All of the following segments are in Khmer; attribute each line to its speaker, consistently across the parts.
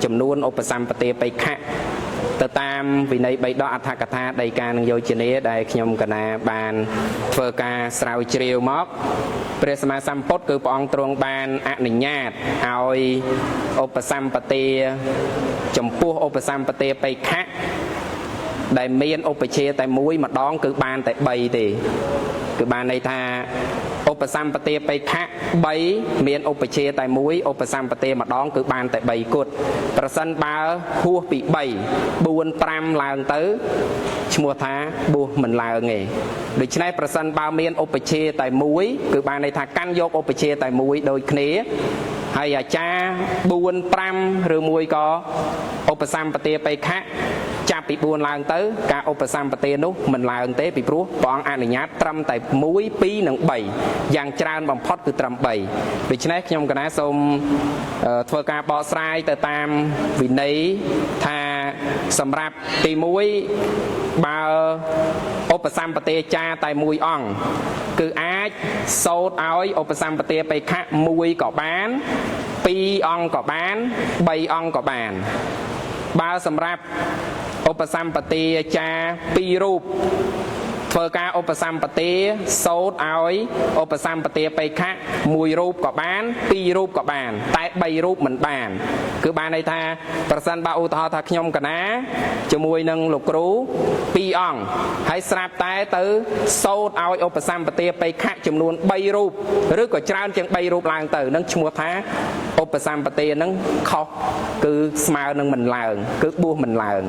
Speaker 1: ចំនួនឧបសម្បទាបេខៈទៅតាមវិន័យ3ដកអត្ថកថាដីកានឹងយោជនាដែលខ្ញុំកណាបានធ្វើការស្រាវជ្រាវមកព្រះសម្មាសម្ពុទ្ធគឺព្រះអង្គទ្រង់បានអនុញ្ញាតឲ្យឧបសម្បទាចំពោះឧបសម្បទាបេខៈដែលមានឧបជាតែមួយម្ដងគឺបានតែ3ទេគឺបានន័យថាឧបសម្បទាបេខៈ3មានឧបជាតែមួយឧបសម្បទាម្ដងគឺបានតែ3គត់ប្រសិនបើហួសពី3 4 5ឡើងទៅឈ្មោះថាបួសមិនឡើងទេដូច្នេះប្រសិនបើមានឧបជាតែមួយគឺបានន័យថាកាន់យកឧបជាតែមួយដូចគ្នាហើយអាចារ្យ4 5ឬមួយក៏ឧបសម្បទាបេខៈចាប់ពី4ឡើងទៅការឧបសម្បទានោះមិនឡើងទេពីព្រោះព្រះអង្គអនុញ្ញាតត្រឹមតែ1 2និង3យ៉ាងច្រើនបំផុតគឺត្រឹម3ដូច្នេះខ្ញុំកណាសូមធ្វើការបកស្រាយទៅតាមវិន័យថាសម្រាប់ទី1បើឧបសម្បទាចាតែ1អង្គគឺអាចសូត្រឲ្យឧបសម្បទាបេខៈ1ក៏បាន2អង្គក៏បាន3អង្គក៏បានបើសម្រាប់ឧបសម្បទាចា2រូបធ្វើការឧបសម្បទាសូត្រឲ្យឧបសម្បទាបេខៈ1រូបក៏បាន2រូបក៏បានតែ3រូបមិនបានគឺបានន័យថាប្រសិនបើឧទាហរណ៍ថាខ្ញុំកណាជាមួយនឹងលោកគ្រូ2អង្គហើយស្រាប់តែទៅសូត្រឲ្យឧបសម្បទាបេខៈចំនួន3រូបឬក៏ច្រើនជាង3រូបឡើងទៅនឹងឈ្មោះថាឧបសម្បទានឹងខុសគឺស្មើនឹងមិនឡើងគឺបួសមិនឡើង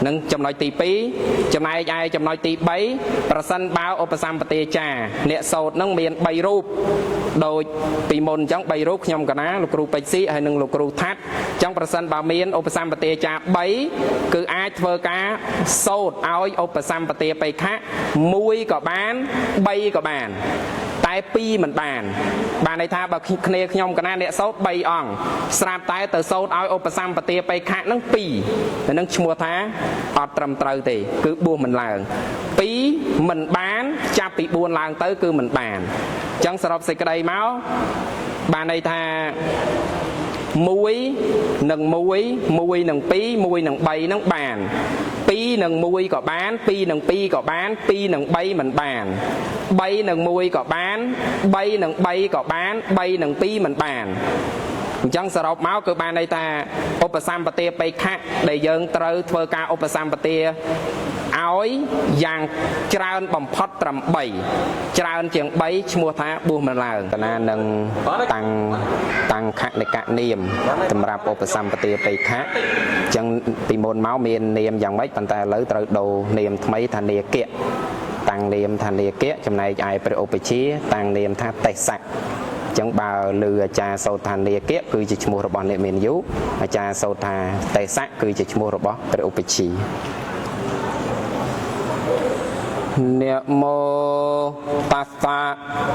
Speaker 1: នឹងចំណុចទី2ចំណែកឯចំណុចទី3ប្រសិនបើឧបសម្បទាចាអ្នកសូត្រនឹងមាន3រូបដូចពីមុនអញ្ចឹង3រូបខ្ញុំកណាលោកគ្រូពេជ្រស៊ីហើយនិងលោកគ្រូថាត់អញ្ចឹងប្រសិនបើមានឧបសម្បទាចា3គឺអាចធ្វើការសូត្រឲ្យឧបសម្បទាបេខៈ1ក៏បាន3ក៏បានតែ2មិនបានន័យថាបើគ្នាខ្ញុំកណាអ្នកសូត្រ3អង្គស្រាប់តែទៅសូត្រឲ្យឧបសម្បទាបេខៈនឹង2តែនឹងឈ្មោះថាអត់ត្រឹមត្រូវទេគឺបួសមិនឡើង2មិនបានចាប់ពី4ឡើងទៅគឺមិនបានអញ្ចឹងសរុបសេចក្តីមកបានន័យថា1និង1 1និង2 1និង3នឹងបាន2និង1ក៏បាន2និង2ក៏បាន2និង3មិនបាន3និង1ក៏បាន3និង3ក៏បាន3និង2មិនបានអញ្ចឹងសរុបមកគឺបានន័យថាឧបសម្បទាបេខៈដែលយើងត្រូវធ្វើការឧបសម្បទាឲ្យយ៉ាងច្រើនបំផុតត្រឹម3ច្រើនជាង3ឈ្មោះថាបួសមិនឡើងតាណានឹងតាំងខនិកនាមសម្រាប់ឧបសម្បទាបេខៈអញ្ចឹងពីមុនមកមាននាមយ៉ាងម៉េចប៉ុន្តែឥឡូវត្រូវដូរនាមថ្មីថានាគៈតាំងនាមថានាគៈចំណែកឯព្រះឧបជាតាំងនាមថាទេសៈអញ្ចឹងបើលើអាចារ្យសូត្រថានាគៈគឺជាឈ្មោះរបស់អ្នកមានយុអាចារ្យសូត្រថាទេសៈគឺជាឈ្មោះរបស់ព្រះឧបជាนะโมตัสสะ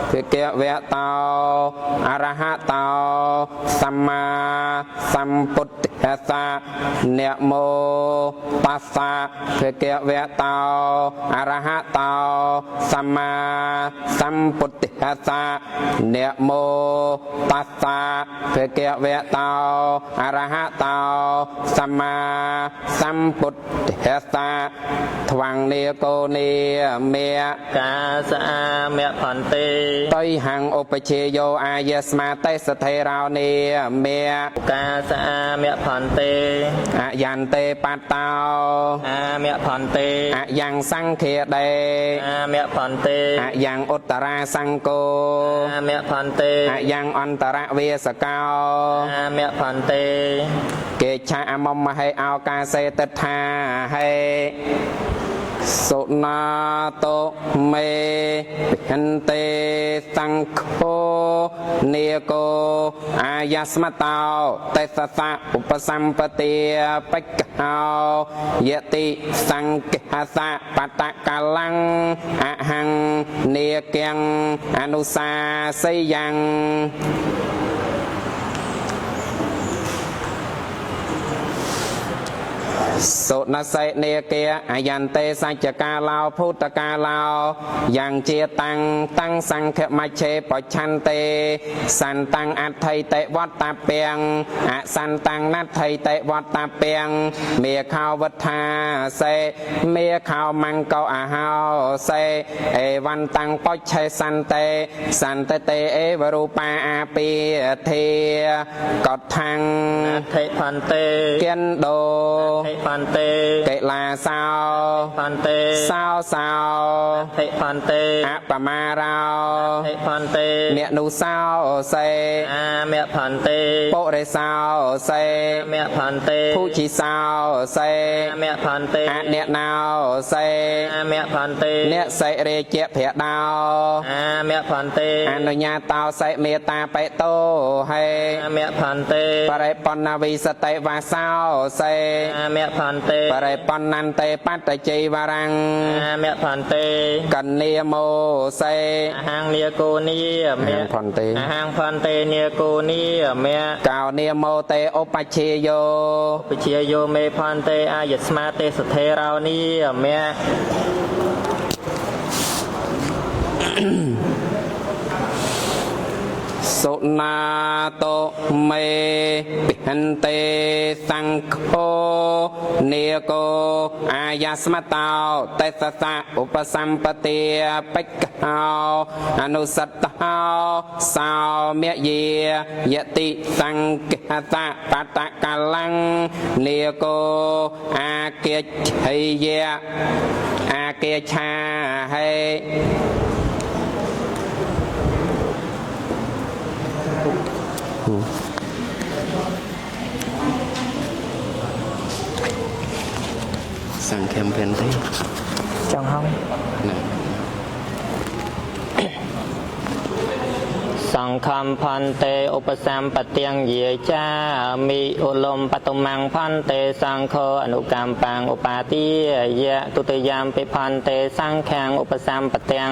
Speaker 1: ภะคะวะโตอะระหะโตสัมมาสัมพุทธัสสะนะโมตัสสะภะคะวะโตอะระหะโตสัมมาสัมพุทธัสสะนะโมตัสสะภะคะวะโตอะระหะโตสัมมาสัมพุทธัสสะทวังเนโกเนเมียกาสะเมียพันเตต้อยหังอุปเชโยอายสมาเตสเทราวเนเมียกาสะเมียพันเตอะยันเตปัตตาอะเมียพันเตอะยังสังเขเดอะเมียพันเตอะยังอุตราสังโกอะเมียพันเตอะยังอันตระเวสกาอะเมียพันเตเกชะอมมให้เอากาเสตถาให้สุนาโตเมหันเตสังโฆเนโกอายัสมะตาเตสสะอุปสัมปติปัจจายติสังกิสะปัตตะกาลังอะหังเนเกียงอนุสาสยังส សុណសេនេគាអាយន្ទេសច្ចកាឡោភូតកាឡោយ៉ាងជាតាំងសង្ឃមច្ឆេបច្ឆន្ទេសន្តាំងអដ្ឋិតិវត្តពាំងអសន្តាំងណដ្ឋិតិវត្តពាំងមេខោវត្ថាសេមេខោមង្គោអហោសេអេវន្តាំងបច្ឆេសន្តិទេអេវរូបាអាពីធាកតថាំង
Speaker 2: អដ្ឋិផន្តេ
Speaker 1: គិនដោ
Speaker 2: អដ្ឋិផន្តេ
Speaker 1: កិលាសោ
Speaker 2: ផន្តេ
Speaker 1: សោអ
Speaker 2: ដ្ឋិផន្តេ
Speaker 1: អបមារោ
Speaker 2: អដ្ឋិផន្តេ
Speaker 1: មនុសោសេ
Speaker 2: អាមៈផន្តេ
Speaker 1: ពុរិសោសេ
Speaker 2: មៈផន្តេ
Speaker 1: ភុជិសោសេ
Speaker 2: មៈផន្ទេ
Speaker 1: អអ្នកណោសេ
Speaker 2: មៈផន្ទេ
Speaker 1: អ្នកសិរិជាភៈដោ
Speaker 2: អាមៈផន្ទេ
Speaker 1: អនុញ្ញាតោសេមេតាបេតោហេ
Speaker 2: អាមៈផន្ទេ
Speaker 1: បរិបណ្ណវិសតិវាសោសេ
Speaker 2: អាមៈផន្ទេ
Speaker 1: បរិបណ្ណន្តេបត្តជ័យវរੰ
Speaker 2: អាមៈផន្ទេ
Speaker 1: កញ្ញាមោសេ
Speaker 2: អហង្នាគោនីមៈ
Speaker 1: ផន្ទេ
Speaker 2: អហង្ផន្ទេនាគោនីមៈ
Speaker 1: កោនាមោតេឧបច្ឆេយោ
Speaker 2: បជាយោមេផន្ទេអាយស្មាទេសទ្ធេរោនីមៈ
Speaker 1: សុណាតោមេពិហន្ទេសង្ឃោនេកោអាយាស្មតោតេសសៈឧបសម្បទាបិក្ខោអនុសត្តោសោមយាយតិសង្ឃហតបតកលੰនេកោអាកិច្ឆេយៈអាកិច្ឆាហេសង្ឃមភេនទេ
Speaker 2: ចង់ហងសង្ឃមផន្ទេឧបសម្បទាំងយាចាមិឧលំបតុមង្ឃផន្ទេសង្ឃោអនុកម្មបាំងឧបាទាយៈទុតិយាមពិផន្ទេសង្ឃាំងឧបសម្បទាំង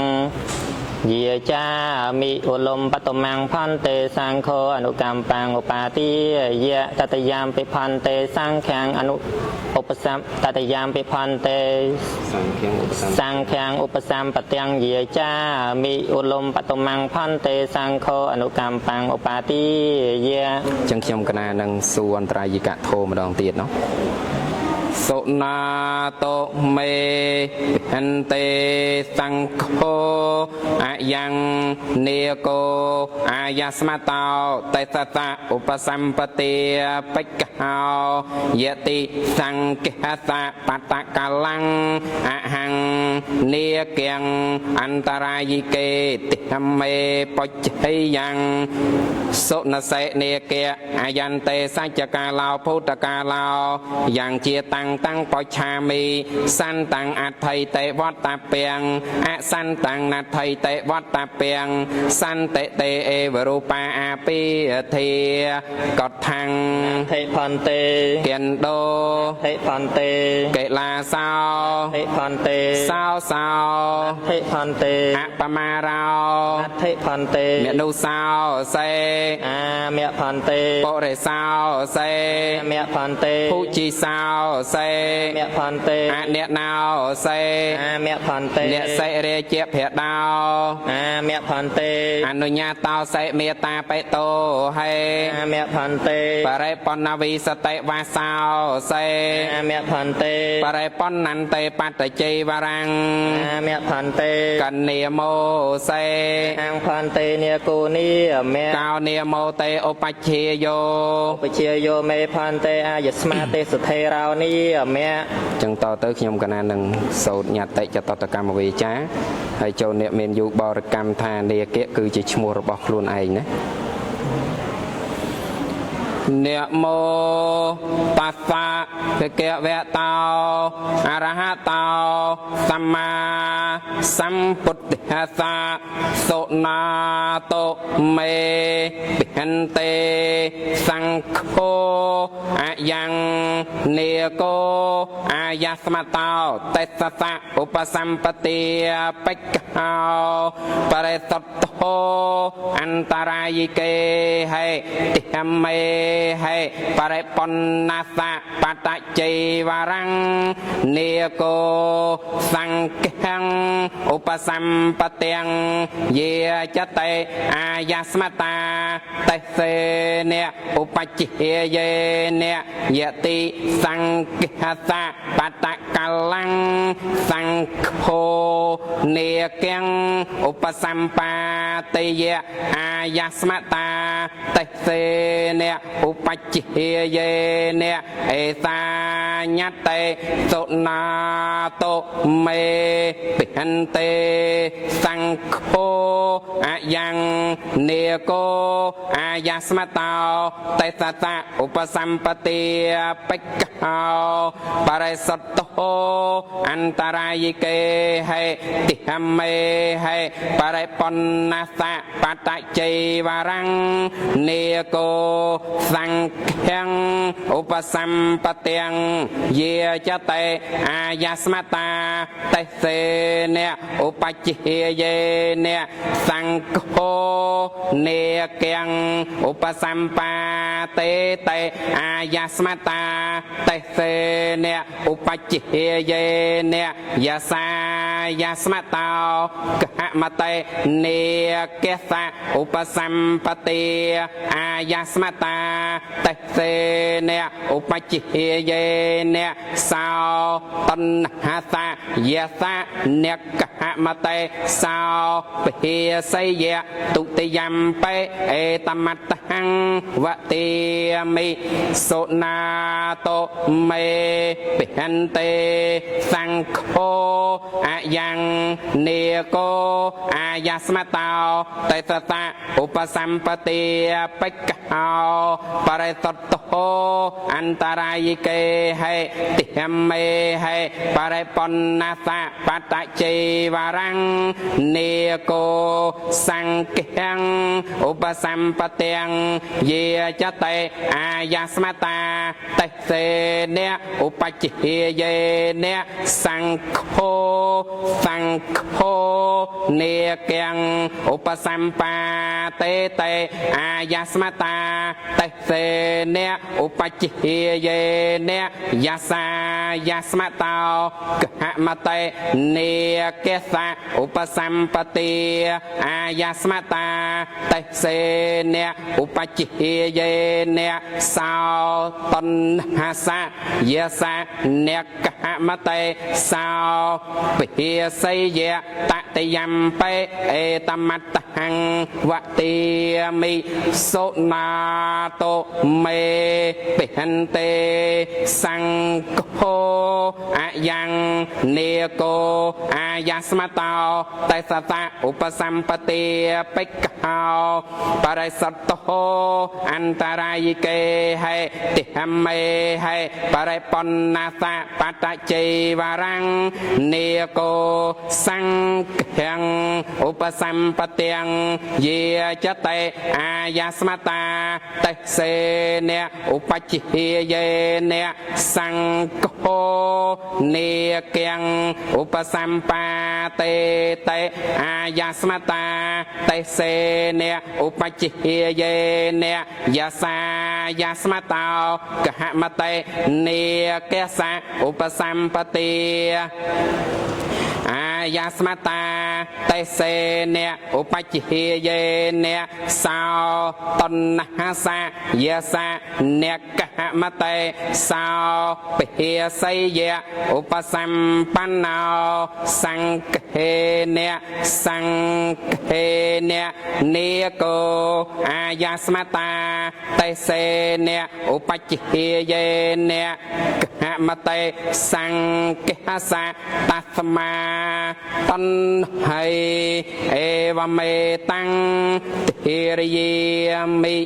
Speaker 2: យាចាមិឧលំបតុមង្ឃផន្ទេសង្ឃោអនុកម្មបាំងឧបាទាយៈតតយាមពិផន្ទេសង្ឃាំងអនុឧបសម្បតយាមពិផន្ទេសង្ឃាំងឧបសម្បទាំងយាចាមិឧលំបតុមង្ឃផន្ទេសង្ឃោអនុកម្មបាំងឧបាទាយៈ
Speaker 1: ចឹងខ្ញុំកណានឹងសួរអន្តរាយិកធម៌ម្ដងទៀតเนาะសុណាតោមេហន្ទេសង្ឃោអយ៉ាងនេកោអាយាស្មតោតេសតៈឧបសម្បទាបិក្ខោយតិសង្ឃហសៈបតកលੰអហង្នេកៀងអន្តរាយិកេតិហមេបច្ឆេយ៉ាងសុណសេនេកៈអាយន្ទេសច្ចកាឡោភូតកាឡោយ៉ាងជាតាំងបច្ឆាមីសន្តាំងអដ្ឋិតិវត្តពាំងអសន្តាំងណដ្ឋិតិវត្តពាំងសន្តិទេអេវរូបាអាពីធាកតថាំង
Speaker 2: អដ្ឋិផន្ទេ
Speaker 1: គិនដោ
Speaker 2: អដ្ឋិផន្ទេ
Speaker 1: កិលាសោ
Speaker 2: អដ្ឋិផន្ទេស
Speaker 1: ោអ
Speaker 2: ដ្ឋិផន្ទេ
Speaker 1: អបមារោ
Speaker 2: អដ្ឋិផន្ទេ
Speaker 1: មនុសោសេ
Speaker 2: អាមៈផន្ទេ
Speaker 1: ពុរិសោសេ
Speaker 2: អាមៈផន្ទេ
Speaker 1: ភុជិសោសេ
Speaker 2: មៈផន្ទេ
Speaker 1: អអ្នកណោសេ
Speaker 2: អាមៈផន្ទេ
Speaker 1: អ្នកសិរិជាភៈដោ
Speaker 2: អាមៈផន្ទេ
Speaker 1: អនុញ្ញាតោសេមេតាបេតោហេ
Speaker 2: អាមៈផន្ទេ
Speaker 1: បរិបណ្ណវិសតិវាសោសេ
Speaker 2: អាមៈផន្ទេ
Speaker 1: បរិបណ្ណន្តេបត្តជ័យវរੰ
Speaker 2: អាមៈផន្ទេ
Speaker 1: កញ្ញាមោសេ
Speaker 2: អង្ផន្ទេនាគូនីមៈ
Speaker 1: កោនាមោតេឧបច្ឆេយោ
Speaker 2: ឧបច្ឆេយោមេផន្ទេអាយស្មាទេសទ្ធេរោនីមៈ
Speaker 1: ចឹងតទៅខ្ញុំកណានឹងសូត្រញត្តិចតតកម្មវេចាហើយចូលអ្នកមានយុបរកម្មថានាគៈគឺជាឈ្មោះរបស់ខ្លួនឯងណាนะโมตัสสะภะคะวะโตอะระหะโตสัมมาสัมพุทธัสสะสุนาโตเมปิหันเตสังโฆอะยัง នេកោអាយាស្មតោតេសសៈឧបសម្បទាបិក្ខោបរិសតោអន្តរាយិកេហេតិហមេហេបរិបណ្ណាសៈបតជ័យវរੰនេកោសង្ឃังឧបសម្បទាំងយេចតេអាយាស្មតាតេសេនៈឧបច្ឆេយេនៈយតិសង្ឃសៈបតកលੰសង្ឃោនេកੰឧបសម្បតិយៈអាយាស្មតាតេសេនៈឧបច្ឆេយេនៈអេសាញតេសុណាតោមេពិហន្តេសង្ឃោអយ៉ាងនេកោអាយាស្មតោតេសសៈឧបសម្បទាបិក្ខោបរិសតោអន្តរាយិកេហេតិហមេហេបរិបណ្ណាសៈបតជ័យវរੰនេកោសង្ឃังឧបសម្បទាំងយេចតេអាយាស្មតាតេសេនៈឧបច្ឆេយេនៈសង្ឃោនេកੰឧបសម្បតេតេអាយាស្មតាតេសេនៈឧបច្ឆេយេនៈយាសាយាស្មតោកហមតេនេកេសៈឧបសម្បទាអាយាស្មតាតេសេនៈឧបច្ឆេយេនៈសោតណ្ហាសៈយសៈនៈកហមតេសោភិសយៈទុតិយំបេអេតមត្តហੰវតិមិសុណាតោមេពិហន្តេសង្ឃោអយ៉ាងនេកោអាយាស្មតោតេសសៈឧបសម្បទាបិក្ខោបរិសតោអន្តរាយិកេហេតិហមេហេបរិបណ្ណាសៈបតជ័យវរੰនេកោសង្ឃังឧបសម្បទាំងយេចតេអាយាស្មតាតេសេនៈឧបច្ឆេយេនៈសង្ឃោនេកੰឧបសម្បតេតេអាយាស្មតាតេសេនៈឧបច្ឆេយេនៈយាសាយាស្មតោកហមតេនេកេសៈឧបសម្បទាអាយាស្មតាតេសេនៈឧបច្ឆេយេនៈសោតណ្ហាសៈយសៈនៈកហមតេសោភិសយៈតតិយំបេអេតមត្តហੰវតិមិសុណាតោមេពិហន្តេសង្ឃោអយ៉ាងនេកោអាយាស្មតោតេសសៈឧបសម្បទាបិក្ខោបរិសតោអន្តរាយិកេហេតិហមេហេបរិបណ្ណាសៈបតជ័យវរੰនេកោសង្ឃังឧបសម្បទាំងយេចតេអាយាស្មតាតេសេនៈឧបច្ឆេយេនៈសង្ឃោនេកੰឧបសម្បតេតេអាយាស្មតាតេសេនៈឧបច្ឆេយេនៈយាសាយាស្មតោកហមតេនេកេសៈឧបសម្បទាអាយាស្មតាតេសេនៈឧបច្ឆេយេនៈសោតណ្ហាសៈយសៈនៈកហមតេសោភិសយៈឧបសម្បណ្ណោសង្ឃេនៈសង្ឃេនៈនេកោអាយាស្មតាតេសេនៈឧបច្ឆេយេនៈកហមតេសង្ឃសៈតស្មាតន្ហៃអេវមេតាំងធិរិយាមិ